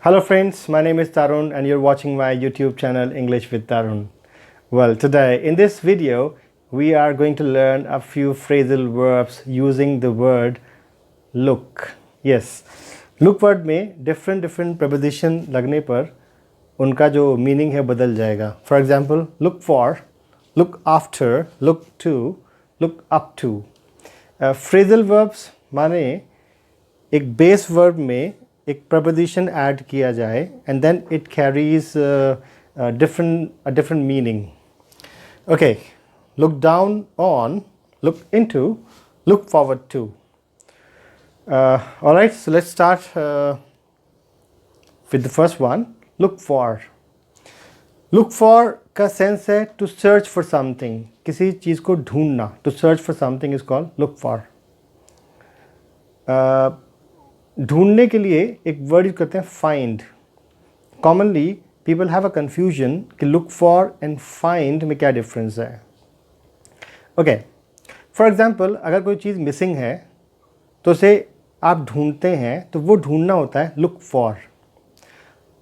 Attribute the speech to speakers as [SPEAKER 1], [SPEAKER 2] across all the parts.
[SPEAKER 1] Hello friends, my name is Tarun and you're watching my YouTube channel English with Tarun. Well, today in this video we are going to learn a few phrasal verbs using the word look. Yes, look word में different preposition लगने पर उनका जो meaning है बदल जाएगा. For example, look for, look after, look to, look up to. Phrasal verbs माने एक base verb में एक preposition ऐड किया जाए and then it carries a different meaning. Okay, look down on, look into, look forward to. Alright, so let's start with the first one, look for. Look for का sense है to search for something, किसी चीज़ को ढूंढना. To search for something is called look for. ढूंढने के लिए एक word use करते हैं find. Commonly people have a confusion कि लुक फॉर एंड फाइंड में क्या डिफरेंस है. ओके, फॉर एग्जांपल अगर कोई चीज़ मिसिंग है तो उसे आप ढूंढते हैं तो वो ढूंढना होता है लुक फॉर.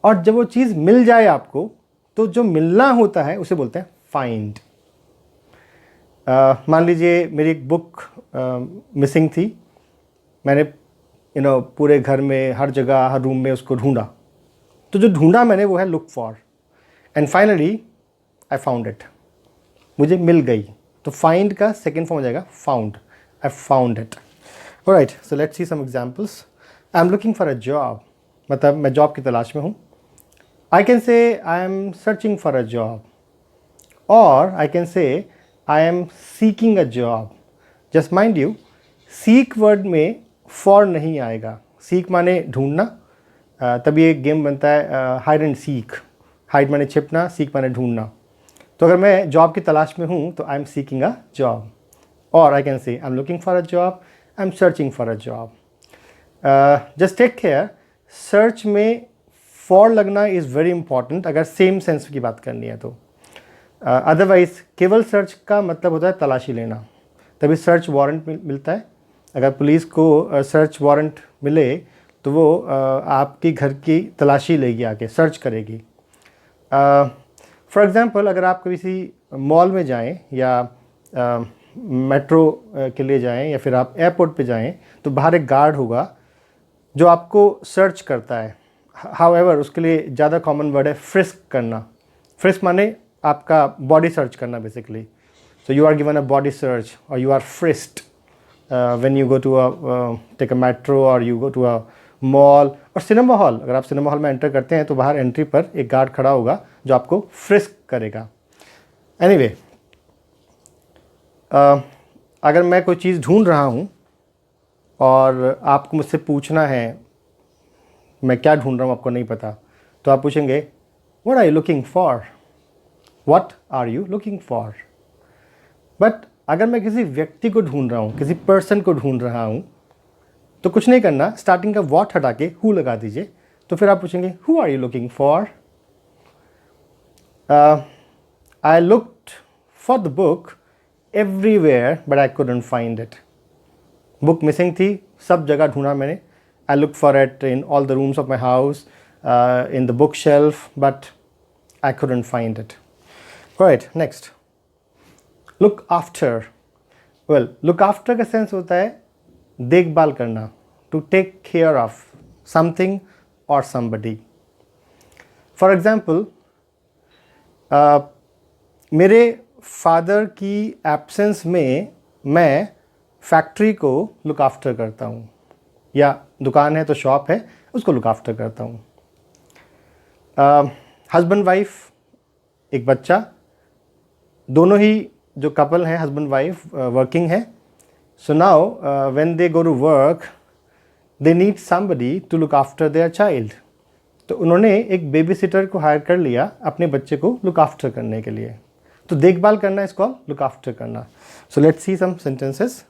[SPEAKER 1] और जब वो चीज़ मिल जाए आपको तो जो मिलना होता है उसे बोलते हैं फाइंड. मान लीजिए मेरी एक बुक मिसिंग थी. मैंने पूरे घर में हर जगह हर रूम में उसको ढूंढा. तो जो ढूंढा मैंने वो है look for. And finally I found it, मुझे मिल गई. तो फाइंड का सेकेंड फॉर्म हो जाएगा found. I found it. Alright, so let's see some examples. I am looking for a job, मतलब मैं जॉब की तलाश में हूँ. I can say I am searching for a job, और I can say I am seeking a job. Just mind you, seek word में for नहीं आएगा. सीक माने ढूंढना, तभी एक गेम बनता है हाइड एंड सीक. हाइड माने छिपना, सीक माने ढूंढना. तो अगर मैं जॉब की तलाश में हूँ तो I am seeking a job. और I can say I am looking for a job, I am searching for a job. Just take care, search में फॉर लगना इज़ वेरी इंपॉर्टेंट अगर सेम सेंस की बात करनी है तो. अदरवाइज केवल सर्च का मतलब होता है तलाशी लेना, तभी सर्च वारंट मिलता है. अगर पुलिस को सर्च वारंट मिले तो वो आपकी घर की तलाशी लेगी, आके सर्च करेगी. फॉर एग्ज़ाम्पल अगर आप किसी मॉल में जाएं या मेट्रो के लिए जाएं या फिर आप एयरपोर्ट पे जाएं तो बाहर एक गार्ड होगा जो आपको सर्च करता है. हाउएवर उसके लिए ज़्यादा कॉमन वर्ड है फ्रिस्क करना. फ्रिस्क माने आपका बॉडी सर्च करना basically. So you are given a body search और you are frisked when you go to take a metro or you go to a mall और सिनेमा हॉल. अगर आप cinema hall में enter करते हैं तो बाहर एंट्री पर एक गार्ड खड़ा होगा जो आपको फ्रिस्क करेगा. एनीवे, अगर मैं कोई चीज़ ढूंढ रहा हूँ और आपको मुझसे पूछना है मैं क्या ढूंढ रहा हूँ, आपको नहीं पता, तो आप पूछेंगे what are you looking for. What are you looking for. But अगर मैं किसी व्यक्ति को ढूंढ रहा हूँ, किसी पर्सन को ढूंढ रहा हूँ, तो कुछ नहीं करना, स्टार्टिंग का व्हाट हटा के हु लगा दीजिए. तो फिर आप पूछेंगे who are you looking for. I looked for the book everywhere but I couldn't find it. Book missing थी, सब जगह ढूंढा मैंने. I look for it in all the rooms of my house, in the bookshelf, but I couldn't find it. Right, next, look after. Well, look after का sense होता है देखभाल करना, to take care of something और somebody. For example, मेरे father की absence में मैं फैक्ट्री को लुक आफ्टर करता हूँ, या दुकान है तो शॉप है उसको लुक आफ्टर करता हूँ. हस्बैंड वाइफ, एक बच्चा, दोनों ही जो कपल हैं हस्बैंड वाइफ वर्किंग है. So now when they go to work they need somebody to look after their child. तो उन्होंने एक बेबी सिटर को हायर कर लिया अपने बच्चे को लुक आफ्टर करने के लिए. तो देखभाल करना इसको लुक आफ्टर करना. So let's see some sentences.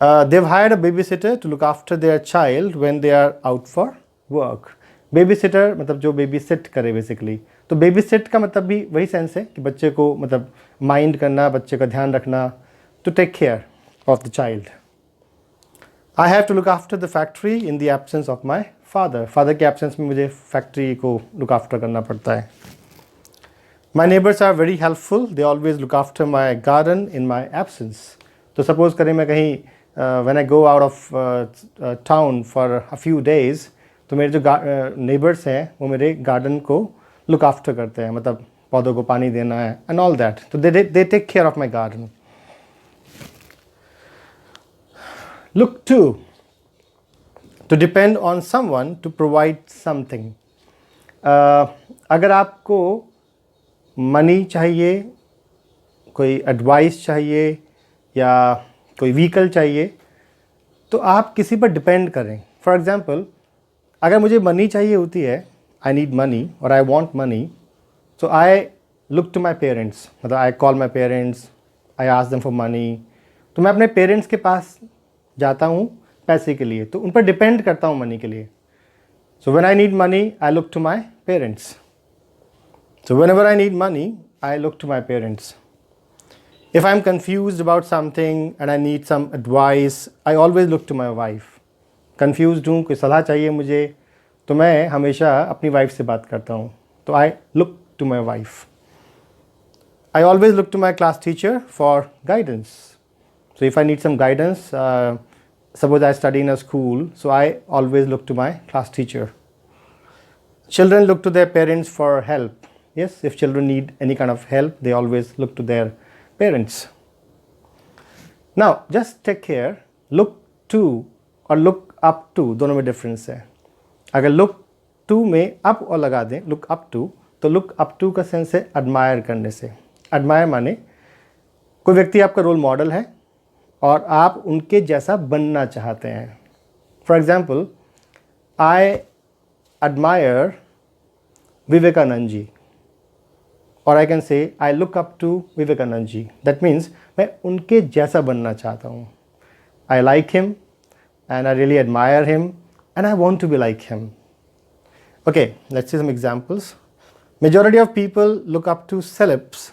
[SPEAKER 1] They hired a babysitter to look after their child when they are out for work. Babysitter मतलब जो बेबी सिट करे बेसिकली. तो बेबी सिट का मतलब भी वही सेंस है कि बच्चे को मतलब माइंड करना, बच्चे का ध्यान रखना, to take care of the child. I have to look after the factory in the absence of my father के एब्सेंस में मुझे फैक्ट्री को लुक आफ्टर करना पड़ता है. My neighbours are very helpful, they always look after my garden in my absence. तो suppose करें मैं कहीं when I go out of town for a few days, तो मेरे जो नेबर्स हैं वो मेरे गार्डन को लुक आफ्टर करते हैं, मतलब पौधों को पानी देना है एंड ऑल दैट. तो they take care of my garden. Look to depend on someone to provide something. अगर आपको मनी चाहिए, कोई एडवाइस चाहिए या कोई व्हीकल चाहिए, तो आप किसी पर डिपेंड करें. फॉर एग्ज़ाम्पल, अगर मुझे मनी चाहिए होती है, आई नीड मनी और I want money, so I look to my parents. मतलब I call my parents, I ask them for money. तो मैं अपने पेरेंट्स के पास जाता हूँ पैसे के लिए, तो उन पर डिपेंड करता हूँ मनी के लिए. So when I need money I look to my parents. So whenever I need money I look to my parents. If I am confused about something and I need some advice, I always look to my wife. Confused हूँ, कोई सलाह चाहिए मुझे, तो मैं हमेशा अपनी wife से बात करता हूँ. तो I look to my wife. I always look to my class teacher for guidance. So if I need some guidance, suppose I study in a school, so I always look to my class teacher. Children look to their parents for help. Yes, if children need any kind of help, they always look to their parents. Now, just take care, look to और look up to दोनों में difference है. अगर look to में up और लगा दें, look up to, तो look up to का सेंस है admire करने से. admire माने कोई व्यक्ति आपका रोल मॉडल है और आप उनके जैसा बनना चाहते हैं. For example, I admire Vivekananda ji, और I can say I look up to Vivekananda ji. That means मैं उनके जैसा बनना चाहता हूँ. I like him and I really admire him and I want to be like him. Okay, let's see some examples. Majority of people look up to celebs.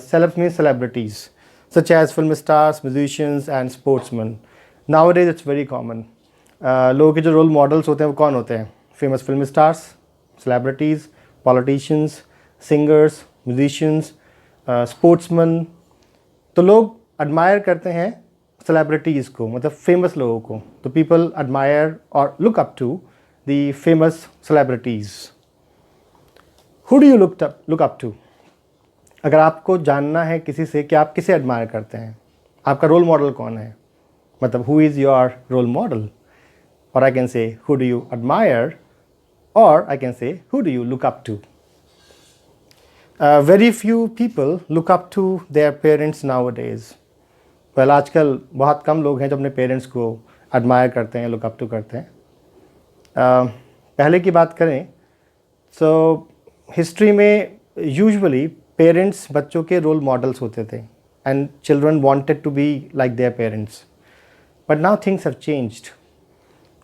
[SPEAKER 1] Celebs means celebrities, such as film stars, musicians and sportsmen. Nowadays it's very common. लोगों के जो role models होते हैं वो कौन होते हैं? Famous film stars, celebrities, politicians, singers, musicians, sportsman. तो लोग एडमायर करते हैं सेलिब्रिटीज़ को, मतलब फेमस लोगों को. तो पीपल एडमायर और look up to the famous celebrities. Who do you look up to? अगर आपको जानना है किसी से कि आप किसे एडमायर करते हैं, आपका रोल मॉडल कौन है, मतलब who is your role model, और I can say who do you admire, और I can say who do you look up to. Very few people look up to their parents nowadays. Well, आजकल बहुत कम लोग हैं जो अपने parents को admire करते हैं, लुक अप टू करते हैं. पहले की बात करें तो हिस्ट्री में यूजुअली पेरेंट्स बच्चों के रोल मॉडल्स होते थे and children wanted to be like their parents. But now things have changed.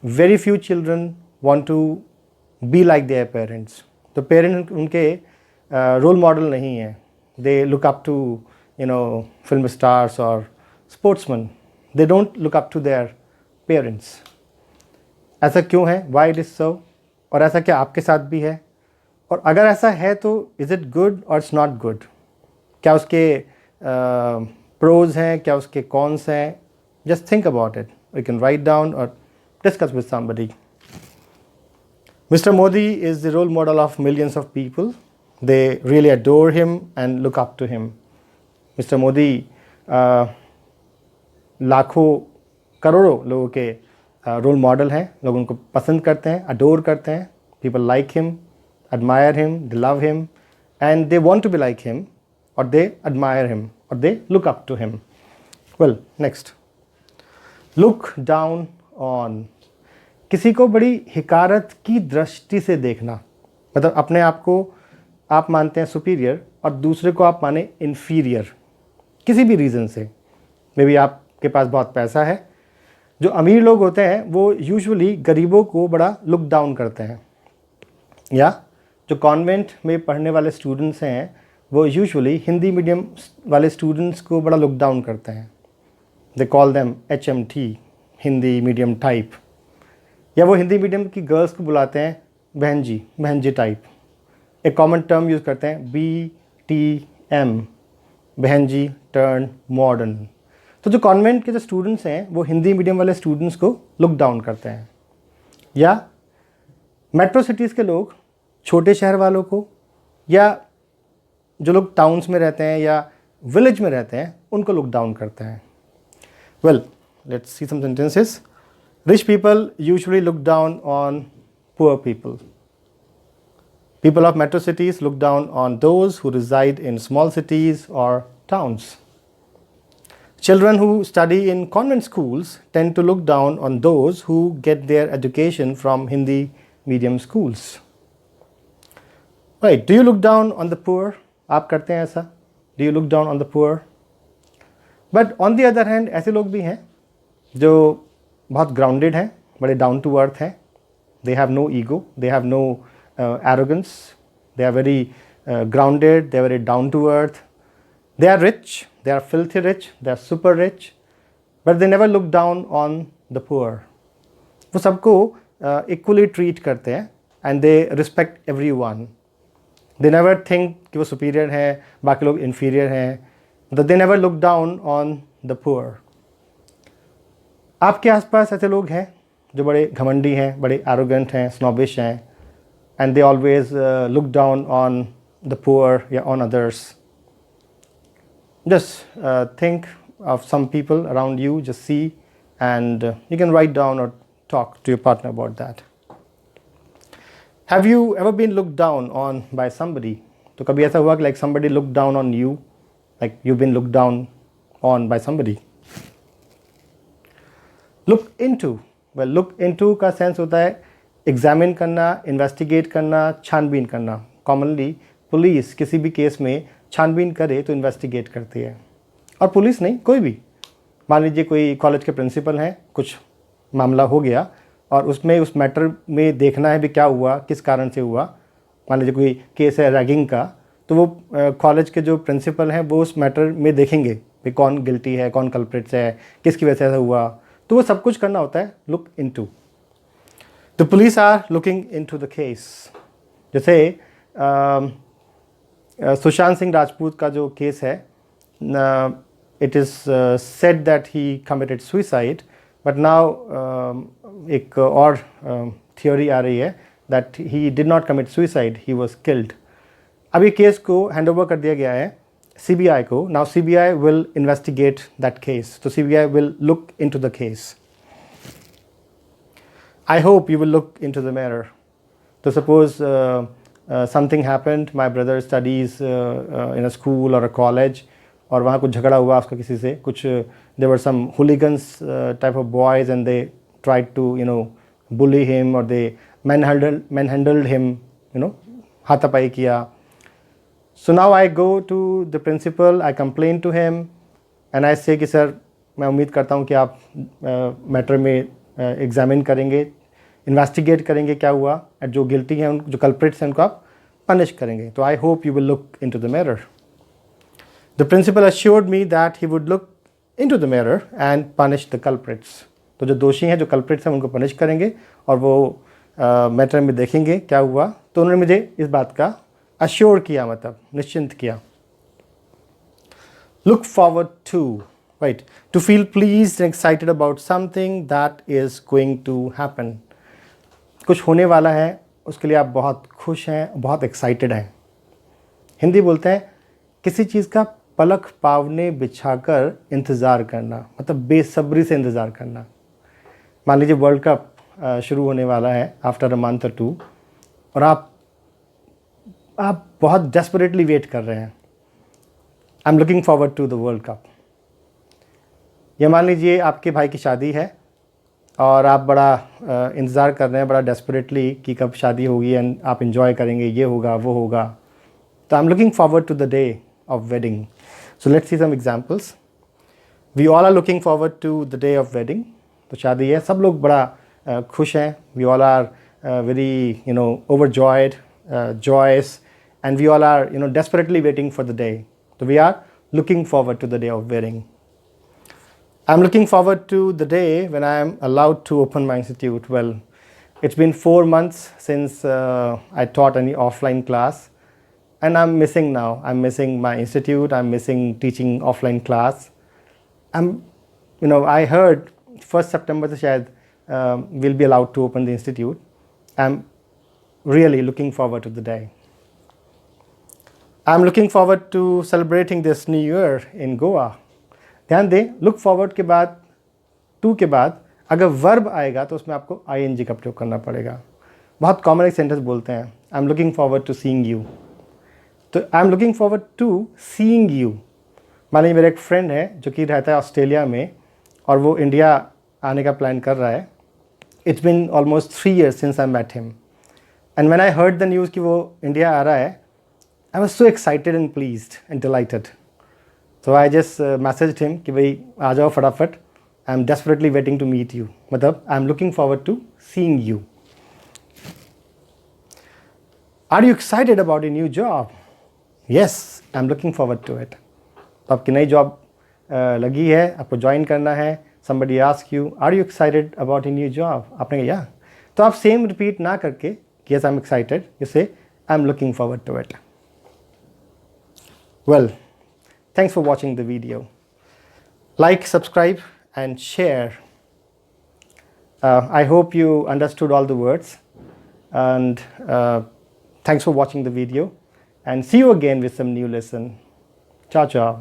[SPEAKER 1] Very few children want to be like their parents. तो पेरेंट्स उनके रोल मॉडल नहीं है. They look up to film stars और sportsman. They don't look up to their parents. ऐसा क्यों है? Why it is so? और ऐसा क्या आपके साथ भी है? और अगर ऐसा है तो इज़ इट गुड और इट्स नॉट गुड? क्या उसके प्रोज हैं, क्या उसके कॉन्स हैं? Just think about it. You can write down और discuss with somebody. Mister Modi is the role model of millions of people. They really adore him and look up to him. Mister Modi लाखों करोड़ों लोगों के role model हैं. लोग उनको पसंद करते हैं, अडोर करते हैं. People like him, admire him, they love him, and they want to be like him, or they admire him, or they look up to him. Well, next. Look down on. किसी को बड़ी हिकारत की दृष्टि से देखना, मतलब अपने आप को आप मानते हैं सुपीरियर और दूसरे को आप माने इन्फीरियर किसी भी रीज़न से. मे बी आपके पास बहुत पैसा है. जो अमीर लोग होते हैं वो यूजुअली गरीबों को बड़ा लुक डाउन करते हैं, या जो कॉन्वेंट में पढ़ने वाले स्टूडेंट्स हैं वो यूजुअली हिंदी मीडियम वाले स्टूडेंट्स को बड़ा लुक डाउन करते हैं. They call them HMT, Hindi medium type. या वो हिंदी मीडियम की गर्ल्स को बुलाते हैं बहन जी टाइप। एक कॉमन टर्म यूज़ करते हैं BTM, बहन जी टर्न मॉडर्न। तो जो कॉन्वेंट के जो स्टूडेंट्स हैं वो हिंदी मीडियम वाले स्टूडेंट्स को लुक डाउन करते हैं, या मेट्रो सिटीज़ के लोग छोटे शहर वालों को, या जो लोग टाउन्स में रहते हैं या विलेज में रहते हैं उनको लुक डाउन करते हैं। Well, let's see some sentences. Rich people usually look down on poor people. People of metro cities look down on those who reside in small cities or towns. Children who study in convent schools tend to look down on those who get their education from Hindi medium schools. Right, do you look down on the poor? आप करते हैं ऐसा? Do you look down on the poor? But on the other hand, ऐसे लोग भी हैं जो बहुत grounded हैं, बड़े down to earth हैं. They have no ego, they have no arrogance, they are very grounded, they are very down to earth. They are rich, they are filthy rich, they are super rich, but they never look down on the poor. वो सबको equally treat करते हैं and they respect everyone. They never think कि वो superior हैं, बाकी लोग inferior हैं, but they never look down on the poor. आपके आसपास ऐसे लोग हैं जो बड़े घमंडी हैं, बड़े arrogant हैं, snobbish हैं, and they always look down on the poor, yeah, on others. Just think of some people around you, just see, and you can write down or talk to your partner about that. Have you ever been looked down on by somebody? तो कभी ऐसा हुआ कि like somebody looked down on you, like you've been looked down on by somebody? Look into, well, look into का sense होता है examine करना, investigate करना, छानबीन करना। कॉमनली पुलिस किसी भी केस में छानबीन करे तो इन्वेस्टिगेट करती है, और पुलिस नहीं, कोई भी। मान लीजिए कोई कॉलेज के प्रिंसिपल हैं, कुछ मामला हो गया और उसमें उस मैटर में देखना है भी क्या हुआ, किस कारण से हुआ। मान लीजिए कोई केस है रैगिंग का, तो वो कॉलेज के जो प्रिंसिपल हैं वो उस मैटर में देखेंगे कि कौन गिल्टी है, कौन कल्प्रिट्स है, किसकी वजह से ऐसा हुआ। तो वो सब कुछ करना होता है look into. The police are looking into the case. जैसे सुशांत सिंह राजपूत का जो केस है, it is said that he committed suicide, but now एक और theory आ रही है that he did not commit suicide, he was killed. अब ये केस को हैंड ओवर कर दिया गया है CBI को. Now CBI will investigate that case. So CBI will look into the case. I hope you will look into the mirror. So suppose something happened, my brother studies in a school or a college, और वहाँ कुछ झगड़ा हुआ उसका किसी से, कुछ there were some hooligans type of boys and they tried to bully him, or they manhandled him, हाथापाई किया. So now I go to the principal, I complain to him and I say कि sir मैं उम्मीद करता हूँ कि आप matter में एग्जामिन करेंगे, इन्वेस्टिगेट करेंगे क्या हुआ, और जो गिल्टी हैं, जो कल्प्रिट्स हैं उनको आप पनिश करेंगे. तो I hope you will look into the mirror. The principal assured me that he would look into the mirror and punish the culprits. तो जो दोषी हैं, जो कल्प्रिट्स हैं, उनको पनिश करेंगे और वो मैटर में देखेंगे क्या हुआ. तो उन्होंने मुझे इस बात का अश्योर किया, मतलब निश्चिंत किया. Look forward to, right, to feel pleased and excited about something that is going to happen. कुछ होने वाला है, उसके लिए आप बहुत खुश हैं, बहुत एक्साइटेड हैं. हिंदी बोलते हैं किसी चीज़ का पलक पावने बिछाकर इंतज़ार करना, मतलब बेसब्री से इंतज़ार करना. मान लीजिए वर्ल्ड कप शुरू होने वाला है आफ्टर अ मंथ और 2, और आप बहुत डेस्परेटली वेट कर रहे हैं. I am looking forward to the world cup. या मान लीजिए आपके भाई की शादी है और आप बड़ा इंतज़ार कर रहे हैं, बड़ा डेस्परेटली कि कब शादी होगी एंड आप इंजॉय करेंगे, ये होगा वो होगा. तो I am looking forward to the day of wedding. So let's see some examples. We all are looking forward to the day of wedding. तो शादी है, सब लोग बड़ा खुश हैं. We all are very overjoyed, joyous, and we all are desperately waiting for the day. So we are looking forward to the day of wedding. I'm looking forward to the day when I am allowed to open my institute. Well, It's been 4 months since I taught any offline class, and I'm missing now. I'm missing my institute. I'm missing teaching offline class. I heard 1st September से शायद we'll be allowed to open the institute. I'm really looking forward to the day. I'm looking forward to celebrating this New Year in Goa. ध्यान दें, look forward के बाद to के बाद अगर verb आएगा तो उसमें आपको ing का प्रयोग करना पड़ेगा. बहुत कॉमन एक सेंटेंस बोलते हैं, I am looking forward to seeing you. तो I am looking forward to seeing you. मान लीजिए मेरा एक फ्रेंड है जो कि रहता है ऑस्ट्रेलिया में और वो इंडिया आने का प्लान कर रहा है. It's been almost 3 years since I met him, and when I heard the news कि वो इंडिया आ रहा है, I was so excited and pleased and delighted. So I just messaged him कि भाई आ जाओ फटाफट, I am desperately waiting to meet you. मतलब I am looking forward to seeing you. Are you excited about a new job? Yes, I'm looking forward to it. तो आपकी नई job लगी है, आपको ज्वाइन करना है. Somebody asks you, are you excited about a new job? आपने कहा yeah. तो आप सेम रिपीट ना करके yes I'm excited, you say I'm looking forward to it. Well, thanks for watching the video. Like, subscribe and share. I hope you understood all the words, and thanks for watching the video, and see you again with some new lesson. Ciao, ciao.